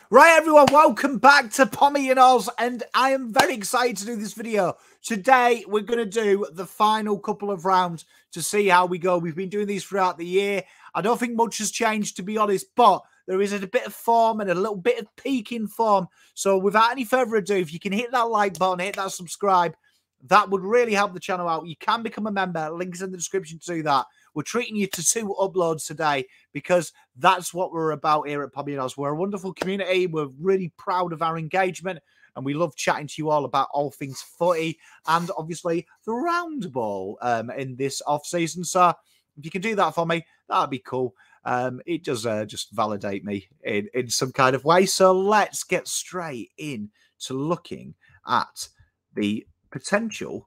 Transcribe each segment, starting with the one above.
Right, everyone, welcome back to Pommy and Oz, and I am very excited to do this video. Today, we're going to do the final couple of rounds to see how we go. We've been doing these throughout the year. I don't think much has changed, to be honest, but there is a bit of form and a little bit of peak in form. So without any further ado, if you can hit that like button, hit that subscribe, that would really help the channel out. You can become a member. Links in the description to do that. We're treating you to 2 uploads today because that's what we're about here at Pommy and Oz. We're a wonderful community. We're really proud of our engagement, and we love chatting to you all about all things footy and obviously the round ball in this off season. So if you can do that for me, that'd be cool. It does just validate me in some kind of way. So let's get straight in to looking at the potential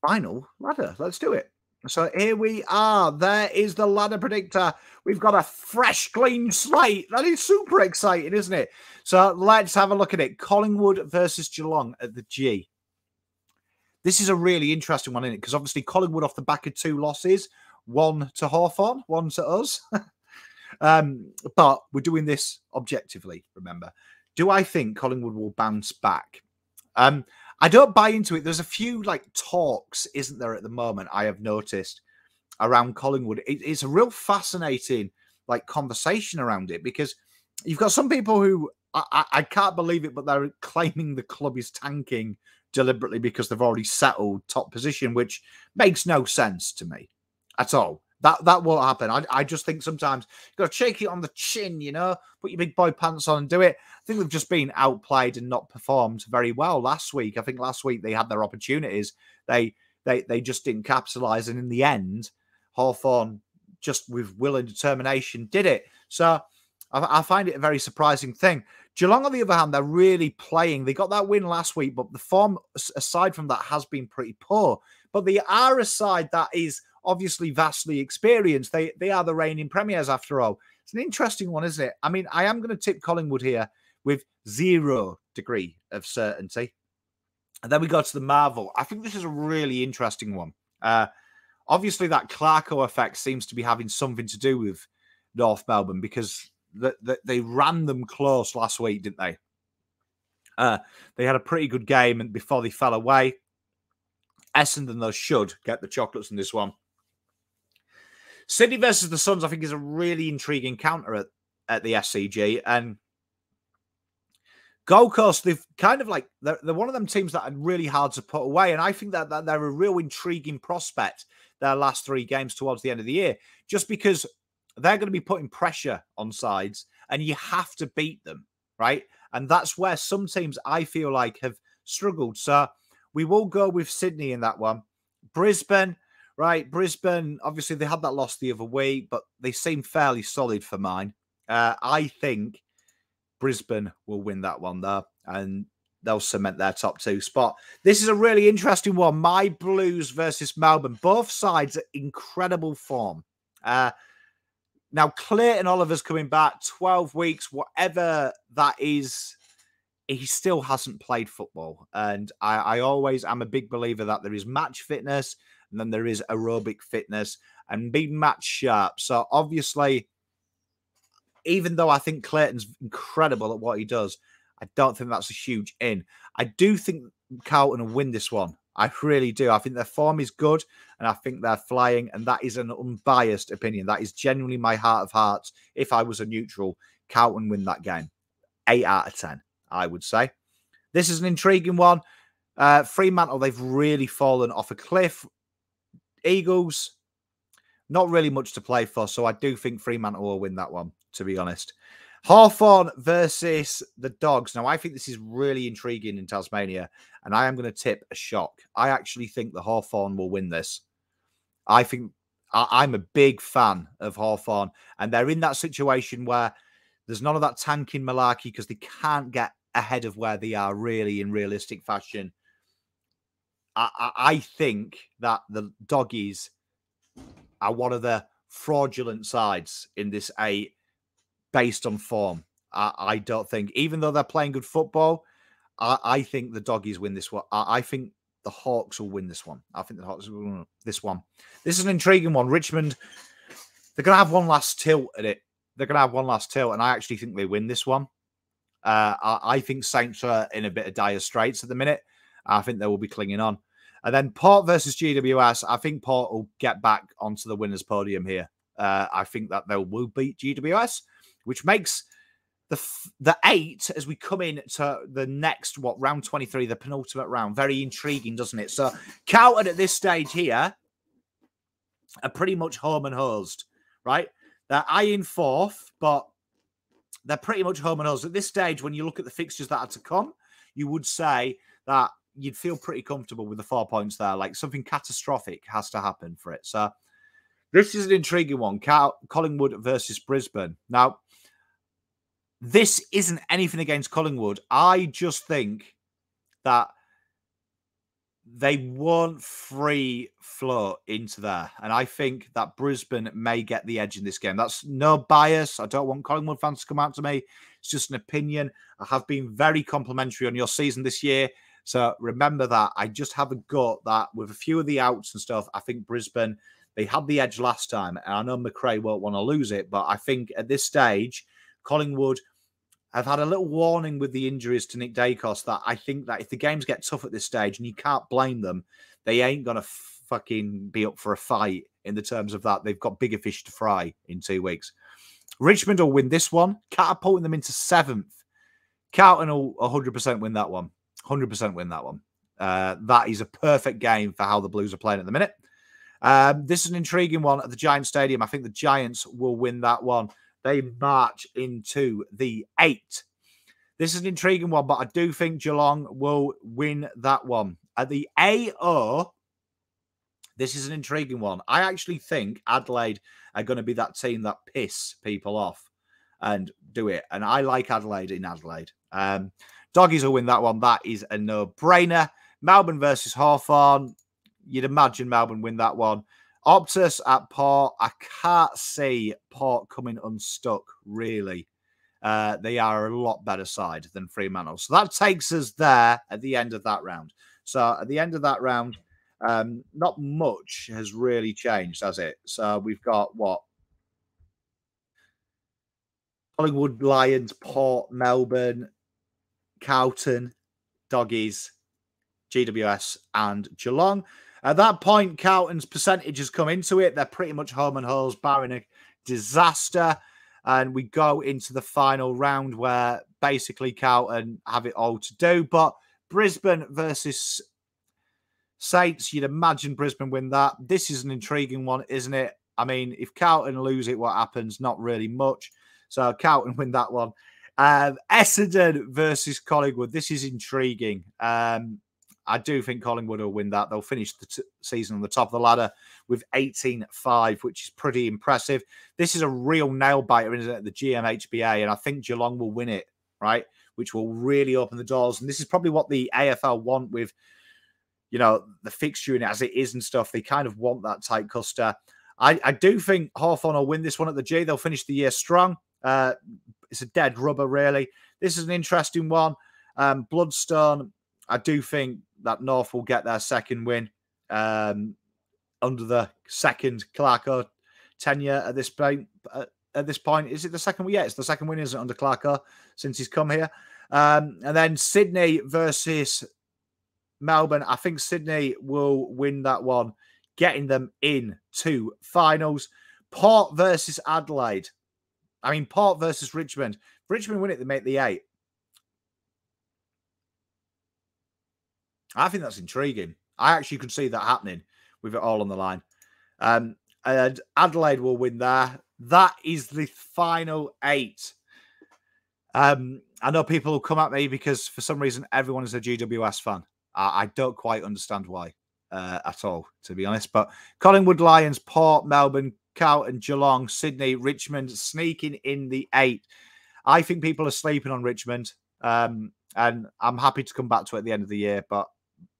final ladder. Let's do it. So here we are. There is the ladder predictor. We've got a fresh, clean slate. That is super exciting, isn't it? So let's have a look at it. Collingwood versus Geelong at the G. This is a really interesting one, isn't it? Because obviously Collingwood off the back of 2 losses, 1 to Hawthorn, 1 to us. But we're doing this objectively, remember. Do I think Collingwood will bounce back? I don't buy into it. There's a few talks, isn't there, at the moment, I have noticed around Collingwood. It's a real fascinating conversation around it, because you've got some people who I can't believe it, but they're claiming the club is tanking deliberately because they've already settled top position, which makes no sense to me at all. That won't happen. I just think sometimes you've got to shake it on the chin, you know, put your big boy pants on and do it. I think they've just been outplayed and not performed very well last week. I think last week they had their opportunities. They just didn't capitalise. And in the end, Hawthorn, just with will and determination, did it. So I find it a very surprising thing. Geelong, on the other hand, they're really playing. They got that win last week, but the form, aside from that, has been pretty poor. But they are a side that is obviously vastly experienced. They are the reigning premiers after all. It's an interesting one, isn't it? I mean, I am going to tip Collingwood here with 0 degree of certainty. And then we go to the Marvel. I think this is a really interesting one. Obviously, that Clarko effect seems to be having something to do with North Melbourne, because they ran them close last week, didn't they? They had a pretty good game before they fell away. Essendon, though, should get the chocolates in this one. Sydney versus the Suns, I think, is a really intriguing counter at the SCG. And Gold Coast, they've kind of they're one of them teams that are really hard to put away. And I think that they're a real intriguing prospect, their last 3 games towards the end of the year, just because they're going to be putting pressure on sides and you have to beat them, right? And that's where some teams, I feel like, have struggled. So we will go with Sydney in that one. Brisbane, right? Brisbane, obviously, they had that loss the other week, but they seem fairly solid for mine. I think Brisbane will win that one, though, and they'll cement their top 2 spot. This is a really interesting one. My Blues versus Melbourne. Both sides are incredible form. Now, Clayton Oliver's coming back, 12 weeks, whatever that is. He still hasn't played football. And I always am a big believer that there is match fitness and then there is aerobic fitness and being match sharp. So obviously, even though I think Clayton's incredible at what he does, I don't think that's a huge in. I do think Carlton will win this one. I really do. I think their form is good and I think they're flying, and that is an unbiased opinion. That is genuinely my heart of hearts. If I was a neutral, Carlton win that game. 8 out of 10. I would say. This is an intriguing one. Fremantle, they've really fallen off a cliff. Eagles, not really much to play for, so I do think Fremantle will win that one, to be honest. Hawthorn versus the Dogs. Now, I think this is really intriguing in Tasmania, and I am going to tip a shock. I actually think the Hawthorn will win this. I think I'm a big fan of Hawthorn, and they're in that situation where there's none of that tanking malarkey because they can't get ahead of where they are really in realistic fashion. I think that the Doggies are one of the fraudulent sides in this 8 based on form. I don't think, even though they're playing good football, I think the Doggies win this one. I think the Hawks will win this one. I think the Hawks will win this one. This is an intriguing one. Richmond, they're going to have one last tilt at it. they're going to have one last tilt, and I actually think they win this one. I think Saints are in a bit of dire straits at the minute. I think they will be clinging on. And then Port versus GWS. I think Port will get back onto the winner's podium here. I think that they will beat GWS, which makes the 8 as we come in to the next, round 23, the penultimate round. Very intriguing, doesn't it? So Carlton at this stage here are pretty much home and hosed, right? They're eyeing 4th, but they're pretty much home and hosed. At this stage, when you look at the fixtures that are to come, you would say that you'd feel pretty comfortable with the 4 points there. Like something catastrophic has to happen for it. So this is an intriguing one. Collingwood versus Brisbane. Now, this isn't anything against Collingwood. I just think that they won't free flow into there. And I think that Brisbane may get the edge in this game. That's no bias. I don't want Collingwood fans to come out to me. It's just an opinion. I have been very complimentary on your season this year. So remember that. I just have a gut that with a few of the outs and stuff, I think Brisbane, they had the edge last time. And I know McRae won't want to lose it. But I think at this stage, Collingwood have had a little warning with the injuries to Nick Dacos that I think that if the games get tough at this stage, and you can't blame them, they ain't going to fucking be up for a fight in the terms of that. They've got bigger fish to fry in 2 weeks. Richmond will win this one, catapulting them into 7th. Carlton will 100% win that one. 100% win that one. That is a perfect game for how the Blues are playing at the minute. This is an intriguing one at the Giants Stadium. I think the Giants will win that one. They march into the 8. This is an intriguing one, but I do think Geelong will win that one. At the AO, this is an intriguing one. I actually think Adelaide are going to be that team that piss people off and do it. And I like Adelaide in Adelaide. Doggies will win that one. That is a no-brainer. Melbourne versus Hawthorn. You'd imagine Melbourne win that one. Optus at Port. I can't see Port coming unstuck, really. They are a lot better side than Fremantle. So that takes us there at the end of that round. So at the end of that round, not much has really changed, has it? So we've got what? Collingwood, Lions, Port, Melbourne, Carlton, Doggies, GWS, and Geelong. At that point, Carlton's percentages come into it. They're pretty much home and hosed, barring a disaster. And we go into the final round where basically Carlton have it all to do. But Brisbane versus Saints, you'd imagine Brisbane win that. This is an intriguing one, isn't it? I mean, if Carlton lose it, what happens? Not really much. So Carlton win that one. Essendon versus Collingwood. This is intriguing. I do think Collingwood will win that. They'll finish the season on the top of the ladder with 18-5, which is pretty impressive. This is a real nail-biter, isn't it, the GMHBA, and I think Geelong will win it, right, which will really open the doors. And this is probably what the AFL want with, you know, the fixturing as it is and stuff. They kind of want that tight cluster. I do think Hawthorn will win this one at the G. They'll finish the year strong. It's a dead rubber, really. This is an interesting one. Bloodstone, I do think that North will get their second win under the second Clarko tenure at this point. Is it the second win? Yeah, it's the second win, isn't it, under Clarko since he's come here? And then Sydney versus Melbourne. I think Sydney will win that one, getting them into finals. Port versus Adelaide. I mean, Port versus Richmond. If Richmond win it, they make the 8. I think that's intriguing. I actually could see that happening with it all on the line. And Adelaide will win there. That is the final 8. I know people will come at me because for some reason everyone is a GWS fan. I don't quite understand why at all, to be honest. But Collingwood, Lions, Port, Melbourne, Carlton, Geelong, Sydney, Richmond sneaking in the 8. I think people are sleeping on Richmond. And I'm happy to come back to it at the end of the year, but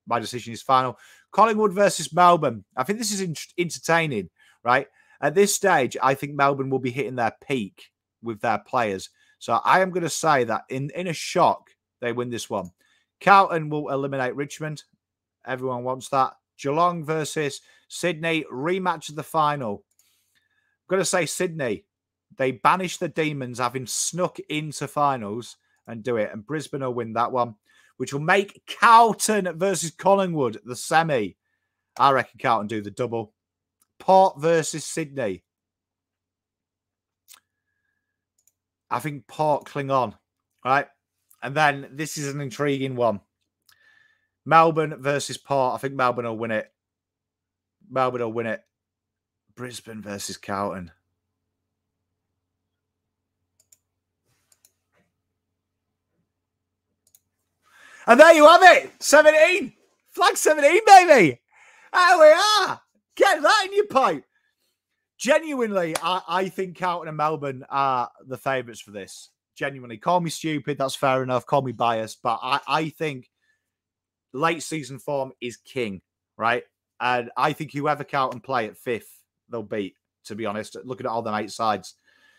my decision is final. Collingwood versus Melbourne. I think this is entertaining, right? At this stage, I think Melbourne will be hitting their peak with their players. So I am going to say that in a shock, they win this one. Carlton will eliminate Richmond. Everyone wants that. Geelong versus Sydney. Rematch of the final. I'm going to say Sydney. They banish the Demons, having snuck into finals, and do it. And Brisbane will win that one, which will make Carlton versus Collingwood the semi. I reckon Carlton do the double. Port versus Sydney. I think Port cling on, right? And then this is an intriguing one. Melbourne versus Port. I think Melbourne will win it. Melbourne will win it. Brisbane versus Carlton. And there you have it. 17. Flag 17, baby. There we are. Get that in your pipe. Genuinely, I think Carlton and Melbourne are the favourites for this. Genuinely. Call me stupid. That's fair enough. Call me biased. But I think late season form is king, right? And I think whoever Carlton play at 5th, they'll beat, to be honest, looking at all them 8 sides.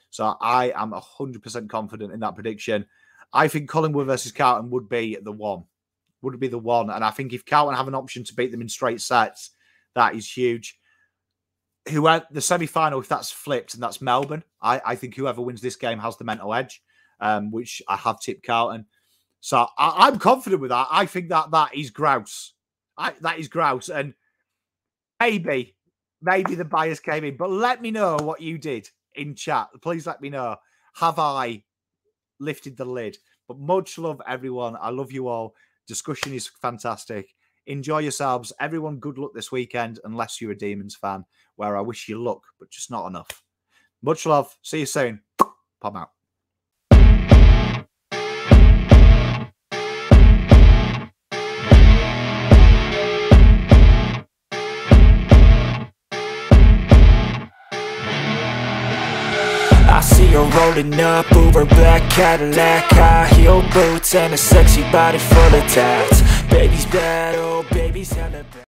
So I am 100% confident in that prediction. I think Collingwood versus Carlton would be the one. Would be the one. And I think if Carlton have an option to beat them in straight sets, that is huge. The semi-final, if that's flipped, and that's Melbourne, I think whoever wins this game has the mental edge, which I have tipped Carlton. So I'm confident with that. I think that is grouse. That is grouse. And maybe the bias came in. But let me know what you did in chat. Please let me know. Have I lifted the lid? But much love, everyone. I love you all. Discussion is fantastic. Enjoy yourselves. Everyone, good luck this weekend, unless you're a Demons fan, where I wish you luck, but just not enough. Much love. See you soon. Pop out. I see her rolling up, Uber black Cadillac, high heel boots and a sexy body full of tats. Baby's bad, oh baby's hella bad.